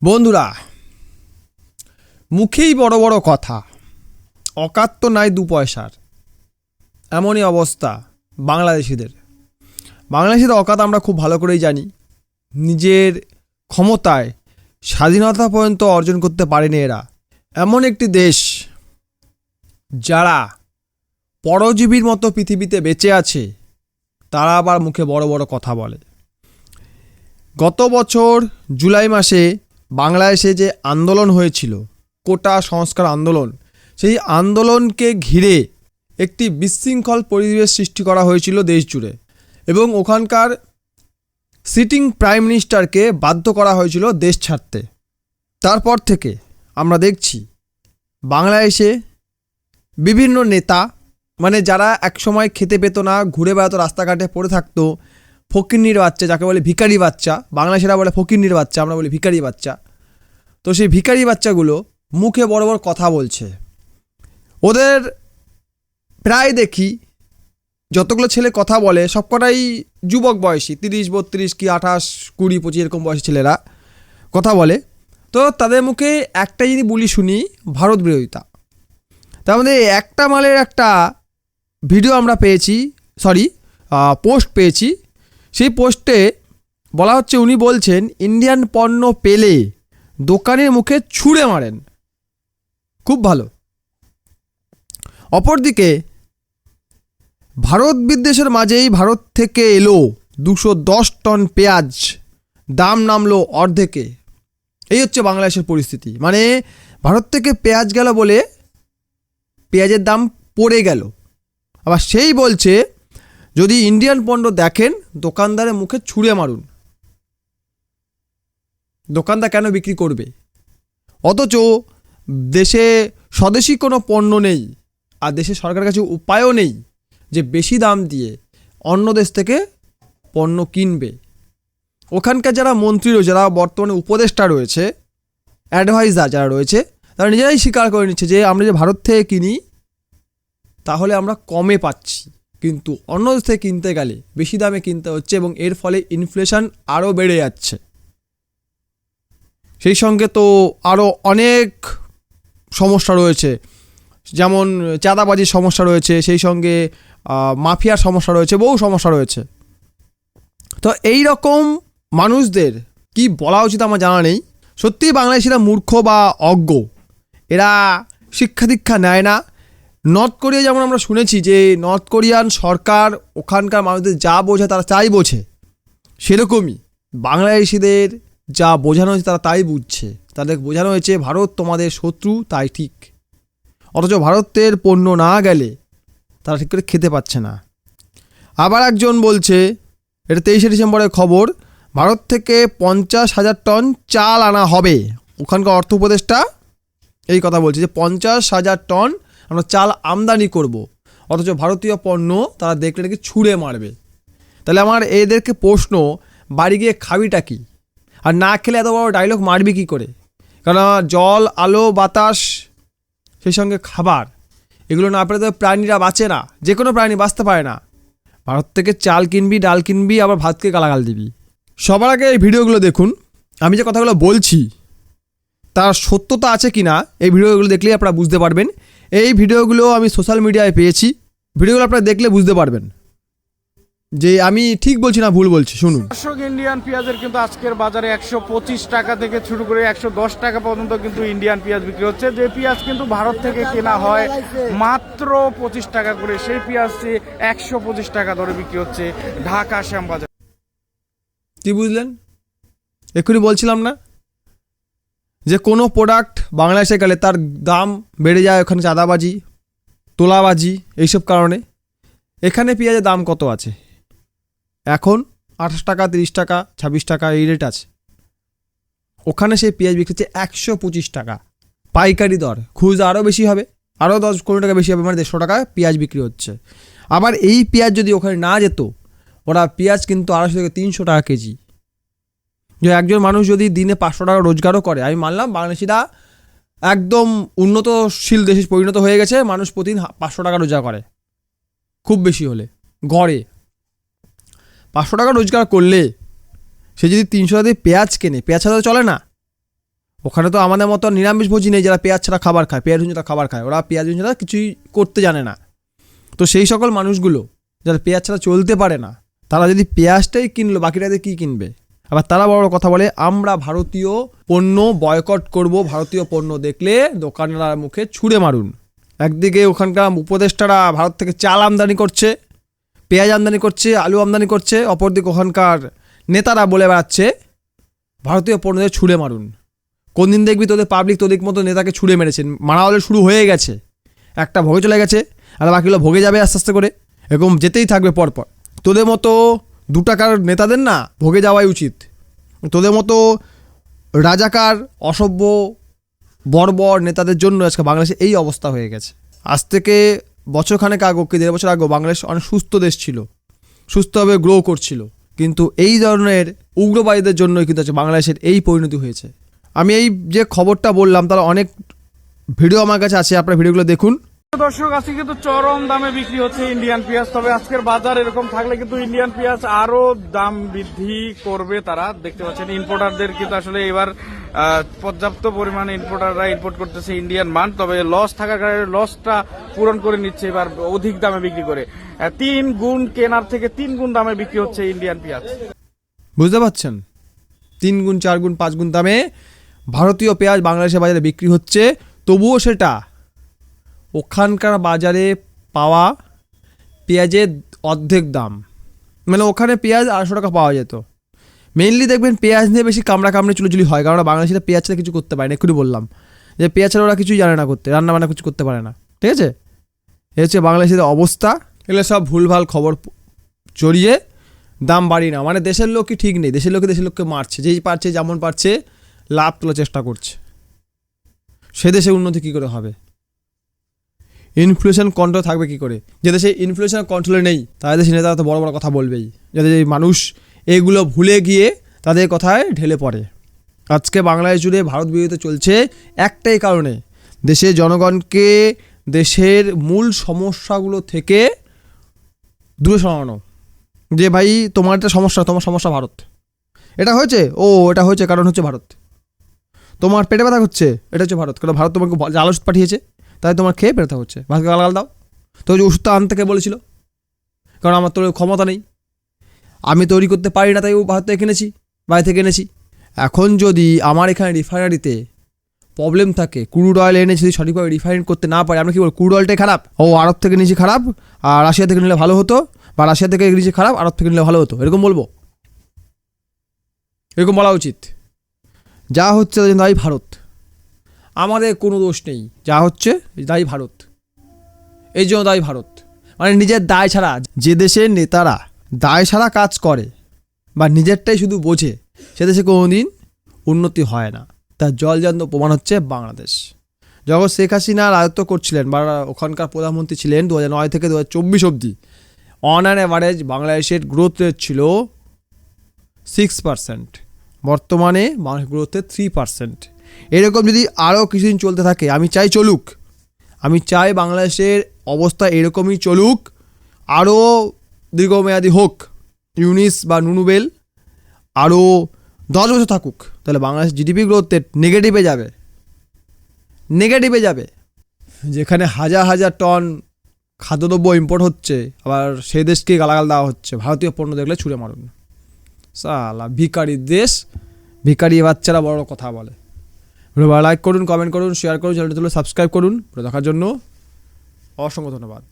বন্ধুরা, মুখেই বড় বড় কথা, অকাত তো নাই দু পয়সার, এমনই অবস্থা বাংলাদেশিদের। বাংলাদেশিদের অকাত আমরা খুব ভালো করেই জানি। নিজের ক্ষমতায় স্বাধীনতা পর্যন্ত অর্জন করতে পারেনি এরা। এমন একটি দেশ যারা পরজীবীর মতো পৃথিবীতে বেঁচে আছে, তারা আবার মুখে বড় বড় কথা বলে। গত বছর জুলাই মাসে বাংলাদেশে যে আন্দোলন হয়েছিল, কোটা সংস্কার আন্দোলন, সেই আন্দোলনকে ঘিরে একটি বিশৃঙ্খল পরিবেশ সৃষ্টি করা হয়েছিল দেশ জুড়ে, এবং ওখানকার সিটিং প্রাইম মিনিস্টারকে বাধ্য করা হয়েছিল দেশ ছাড়তে। তারপর থেকে আমরা দেখছি বাংলাদেশে বিভিন্ন নেতা, মানে যারা একসময় খেতে পেত না, ঘুরে বেড়াতো, রাস্তাঘাটে পড়ে থাকতো, ফকিন্নির বাচ্চা, যাকে বলে ভিখারি বাচ্চা, বাংলাদেশিরা বলে ফকিন্নির বাচ্চা, আমরা বলি ভিখারি বাচ্চা। তো সেই ভিখারি বাচ্চাগুলো মুখে বড় বড় কথা বলছে। ওদের প্রায় দেখি যতগুলো ছেলে কথা বলে সবকটাই যুবক বয়সী, 30, 32 কি 28, 20, 25 এরকম বয়সী ছেলেরা কথা বলে। তো তাদের মুখে একটা জিনিস বলি শুনি, ভারত বিরোধিতা। তার মধ্যে একটা মালের একটা ভিডিও আমরা পেয়েছি, পোস্ট পেয়েছি। সেই পোস্টে বলা হচ্ছে, উনি বলছেন ইন্ডিয়ান পণ্য পেলে দোকানের মুখে ছুঁড়ে মারেন। খুব ভালো। অপরদিকে ভারত বিদ্বেষের মাঝেই ভারত থেকে এলো 210 টন পেঁয়াজ, দাম নামলো অর্ধেকে। এই হচ্ছে বাংলাদেশের পরিস্থিতি। মানে ভারত থেকে পেঁয়াজ গেল বলে পেঁয়াজের দাম পড়ে গেল। আবার সেই বলছে যদি ইন্ডিয়ান পণ্য দেখেন দোকানদারের মুখে ছুঁড়ে মারুন। দোকানদার কেন বিক্রি করবে? অথচ দেশে স্বদেশি কোনো পণ্য নেই, আর দেশের সরকারের কাছে উপায়ও নেই যে বেশি দাম দিয়ে অন্য দেশ থেকে পণ্য কিনবে। ওখানকার যারা মন্ত্রী রয়েছে, যারা বর্তমানে উপদেষ্টা রয়েছে, অ্যাডভাইজার যারা রয়েছে, তারা নিজেরাই স্বীকার করে নিচ্ছে যে আমরা যে ভারত থেকে কিনি তাহলে আমরা কমে পাচ্ছি, কিন্তু অন্য দেশ থেকে কিনতে গেলে বেশি দামে কিনতে হচ্ছে, এবং এর ফলে ইনফ্লেশন আরও বেড়ে যাচ্ছে। সেই সঙ্গে তো আরও অনেক সমস্যা রয়েছে, যেমন চাঁদাবাজির সমস্যা রয়েছে, সেই সঙ্গে মাফিয়ার সমস্যা রয়েছে, বহু সমস্যা রয়েছে। তো এই রকম মানুষদের কি বলা উচিত আমার জানা নেই। সত্যিই বাংলাদেশিরা মূর্খ বা অজ্ঞ, এরা শিক্ষা দীক্ষা নেয় না। নর্থ কোরিয়া যেমন আমরা শুনেছি যে নর্থ কোরিয়ান সরকার ওখানকার মানুষদের যা বোঝে তারা তাই বোঝে, সেরকমই বাংলাদেশিদের যা বোঝানো হয়েছে তারা তাই বুঝছে। তাদের বোঝানো হয়েছে ভারত তোমাদের শত্রু, তাই ঠিক। অথচ ভারতের পণ্য না গেলে তারা ঠিক করে খেতে পাচ্ছে না। আবার একজন বলছে, এটা 23শে ডিসেম্বরের খবর, ভারত থেকে 50,000 টন চাল আনা হবে। ওখানকার অর্থ উপদেষ্টা এই কথা বলছে যে 50,000 টন আমরা চাল আমদানি করব, অথচ ভারতীয় পণ্য তারা দেখলে নাকি ছুঁড়ে মারবে। তাহলে আমার এদেরকে প্রশ্ন, বাড়ি গিয়ে খাবিটা কি? আর না খেলে এত বড় ডায়লগ মারবি কী করে? কারণ জল, আলো, বাতাস, সেই সঙ্গে খাবার, এগুলো না পেলে তো প্রাণীরা বাঁচে না, যে কোনো প্রাণী বাঁচতে পারে না। ভারত থেকে চাল কিনবি, ডাল কিনবি, আবার ভাতকে গালাগাল দিবি। সবার আগে এই ভিডিওগুলো দেখুন। আমি যে কথাগুলো বলছি তার সত্যতা আছে কি না, এই ভিডিওগুলো দেখলেই আপনারা বুঝতে পারবেন। এই ভিডিওগুলো আমি সোশ্যাল মিডিয়ায় পেয়েছি, ভিডিওগুলো আপনারা দেখলে বুঝতে পারবেন যে আমি ঠিক বলছি না ভুল বলছি। শুনুন। দর্শক, ইন্ডিয়ান পেঁয়াজের কিন্তু আজকের বাজারে 125 টাকা থেকে শুরু করে 110 টাকা পর্যন্ত কিন্তু ইন্ডিয়ান পেঁয়াজ বিক্রি হচ্ছে। যে পেঁয়াজ কিন্তু ভারত থেকে কেনা হয় মাত্র 25 টাকা করে, সেই পেঁয়াজ 125 টাকা দরে বিক্রি হচ্ছে ঢাকা শ্যামবাজার। কি বুঝলেন? এক্ষুনি বলছিলাম না যে কোনো প্রোডাক্ট বাংলাদেশে গেলে তার দাম বেড়ে যায়, ওখানে চাঁদাবাজি, তোলাবাজি, এইসব কারণে। এখানে পেঁয়াজের দাম কত আছে এখন? 28 টাকা, 30 টাকা, 26 টাকা, এই রেট আছে। ওখানে সেই পেঁয়াজ বিক্রি হচ্ছে 125 টাকা পাইকারি দর। খুচরা আরও বেশি হবে, আরও 10-15 টাকা বেশি হবে, মানে 150 টাকা পেঁয়াজ বিক্রি হচ্ছে। আবার এই পেঁয়াজ যদি ওখানে না যেত, ওরা পেঁয়াজ কিন্তু 250 থেকে 300 টাকা কেজি। যে একজন মানুষ যদি দিনে 500 টাকা রোজগারও করে, আমি মানলাম বাংলাদেশিরা একদম উন্নতশীল দেশে পরিণত হয়ে গেছে, মানুষ প্রতিদিন 500 টাকা রোজগার করে, খুব বেশি হলে গড়ে 500 টাকা রোজগার করলে সে যদি 300 টাকা দিয়ে পেঁয়াজ কেনে, পেঁয়াজ ছাড়া তো চলে না। ওখানে তো আমাদের মতো নিরামিষ ভোজি নেই যারা পেঁয়াজ ছাড়া খাবার খায়, পেঁয়াজ ছাড়া খাবার খায়, ওরা পেঁয়াজ ছাড়া কিছুই করতে জানে না। তো সেই সকল মানুষগুলো যারা পেঁয়াজ ছাড়া চলতে পারে না, তারা যদি পেঁয়াজটাই কিনলো, বাকিটাতে কী কিনবে? আবার তারা বড় কথা বলে আমরা ভারতীয় পণ্য বয়কট করব, ভারতীয় পণ্য দেখলে দোকানদার মুখে ছুঁড়ে মারুন। একদিকে ওখানকার উপদেষ্টারা ভারত থেকে চাল আমদানি করছে, পেঁয়াজ আমদানি করছে, আলু আমদানি করছে, অপরদিকে ওখানকার নেতারা বলে বেড়াচ্ছে ভারতীয় পণ্যদের ছুঁড়ে মারুন। কোন দিন দেখবি তোদের পাবলিক তোদের মতো নেতাকে ছুঁড়ে মেরেছেন, মারা হলে শুরু হয়ে গেছে, একটা ভোগে চলে গেছে আর বাকিগুলো ভোগে যাবে আস্তে আস্তে করে, এরকম যেতেই থাকবে পরপর। তোদের মতো 2 টাকার নেতাদের না ভোগে যাওয়াই উচিত। তোদের মতো রাজাকার অসভ্য বর্বর নেতাদের জন্য আজকে বাংলাদেশে এই অবস্থা হয়ে গেছে। আজ থেকে বছরখানেক আগে কি 1.5 বছর আগে বাংলাদেশ অনেক সুস্থ দেশ ছিল, সুস্থভাবে গ্রো করছিল, কিন্তু এই ধরনের উগ্রবাদীদের জন্যই কিন্তু আজকে বাংলাদেশের এই পরিণতি হয়েছে। আমি এই যে খবরটা বললাম তার অনেক ভিডিও আমার কাছে আছে, আপনারা ভিডিওগুলো দেখুন। দর্শক, আজকে কিন্তু চরম দামে বিক্রি হচ্ছে ইন্ডিয়ান পেঁয়াজ। তবে আজকের বাজার এরকম থাকলে কিন্তু ইন্ডিয়ান পেঁয়াজ আরো দাম বৃদ্ধি করবে। তারা দেখতে পাচ্ছেন ইম্পোর্টারদের কিন্তু আসলে এবার পর্যাপ্ত পরিমাণে ইম্পোর্টাররা ইম্পোর্ট করতেছে ইন্ডিয়ান মান। তবে লস থাকার কারণে লসটা পূরণ করে নিচ্ছে এবার অধিক দামে বিক্রি করে। 3 গুণ কেনার থেকে 3 গুণ দামে বিক্রি হচ্ছে ইন্ডিয়ান পেঁয়াজ। বুঝতে পারছেন? 3 গুণ 4 গুণ 5 গুণ দামে ভারতীয় পেঁয়াজ বাংলাদেশের বাজারে বিক্রি হচ্ছে। তবুও সেটা ওখানকার বাজারে পাওয়া পেঁয়াজের অর্ধেক দাম। মানে ওখানে পেঁয়াজ 800 টাকা পাওয়া যেত। মেইনলি দেখবেন পেঁয়াজ নিয়ে বেশি কামড়াকামড়ি চুলোচুলি হয়, কারণ বাংলাদেশিরা পেঁয়াজ ছাড়া কিছু করতে পারে না। এক্ষুনি বললাম যে পেঁয়াজ ছাড়া ওরা কিছুই জানে না করতে, রান্না বান্না কিছু করতে পারে না। ঠিক আছে, এ হচ্ছে বাংলাদেশের অবস্থা। এগুলো সব ভুলভাল খবর চড়িয়ে দাম বাড়িয়ে না। মানে দেশের লোক কি ঠিক নেই, দেশের লোককে মারছে, যেই পারছে যেমন পারছে লাভ তোলার চেষ্টা করছে। সে দেশে উন্নতি কী করে হবে? ইনফ্লেশন কন্ট্রোল থাকবে কি করে? যে দেশে ইনফ্লেশন কন্ট্রোলে নেই তাদের দেশে নেতারা তো বড় বড় কথা বলবেই, যাতে এই মানুষ এগুলো ভুলে গিয়ে তাদের কথায় ঢেলে পড়ে। আজকে বাংলাদেশ জুড়ে ভারত বিরোধিতা চলছে একটাই কারণে, দেশের জনগণকে দেশের মূল সমস্যাগুলো থেকে দূরে সরানো। যে ভাই তোমার একটা সমস্যা, তোমার সমস্যা ভারত, এটা হয়েছে, ও এটা হয়েছে কারণ হচ্ছে ভারত। তোমার পেটে ব্যথা হচ্ছে, এটা হচ্ছে ভারত, কারণ ভারত তোমাকে জাল ওষুধ পাঠিয়েছে, তাই তোমার খেয়ে ব্যথা হচ্ছে, ভাতকে গালাগাল দাও। তো যে ওষুধটা আনতে কে বলেছিল? কারণ আমার তোর ক্ষমতা নেই, আমি তৈরি করতে পারি না, তাই ও ভারত থেকে কিনেছি, বাইরে থেকে এনেছি। এখন যদি আমার এখানে রিফাইনারিতে প্রবলেম থাকে, ক্রুড অয়েল এনে যদি সঠিকভাবে রিফাইন করতে না পারে, আমরা কী বলবো? ক্রুড অয়েলটাই খারাপ, ও আরব থেকে নিচে খারাপ, আর রাশিয়া থেকে নিলে ভালো হতো, বা রাশিয়া থেকে নিচে খারাপ, আরব থেকে নিলে ভালো হতো, এরকম বলবো? এরকম বলা উচিত? যা হচ্ছে দায়ী ভারত, আমাদের কোনো দোষ নেই, যা হচ্ছে দায়ী ভারত, এই জন্য দায়ী ভারত। মানে নিজের দায় ছাড়া, যে দেশের নেতারা দায় ছাড়া কাজ করে বা নিজেরটাই শুধু বোঝে, সে দেশে কোনোদিন উন্নতি হয় না। তার জলজান্ত প্রমাণ হচ্ছে বাংলাদেশ। যখন শেখ হাসিনা রাজত্ব করছিলেন বা ওখানকার প্রধানমন্ত্রী ছিলেন 2009 থেকে 2024 অবধি, অন অ্যান অ্যাভারেজ বাংলাদেশের গ্রোথ রেট ছিল 6%, বর্তমানে বাংলাদেশ গ্রোথ রেট 3%। এরকম যদি আরও কিছুদিন চলতে থাকে, আমি চাই চলুক, আমি চাই বাংলাদেশের অবস্থা এরকমই চলুক, আরও দীর্ঘমেয়াদী হোক, ইউনিস বা নুনুবেল আরও 10 বছর থাকুক, তাহলে বাংলাদেশ জিডিপি গ্রোথ রেট নেগেটিভে যাবে। যেখানে হাজার হাজার টন খাদ্যদ্রব্য ইম্পোর্ট হচ্ছে, আবার সেই দেশকে গালাগাল দেওয়া হচ্ছে, ভারতীয় পণ্য দেখলে ছুঁড়ে মারুন। সালা ভিখারি দেশ, ভিখারি বাচ্চারা বড় কথা বলে। লাইক করুন, কমেন্ট করুন, শেয়ার করুন, চ্যানেলটি সাবস্ক্রাইব করুন। দেখার জন্য অসংখ্য ধন্যবাদ।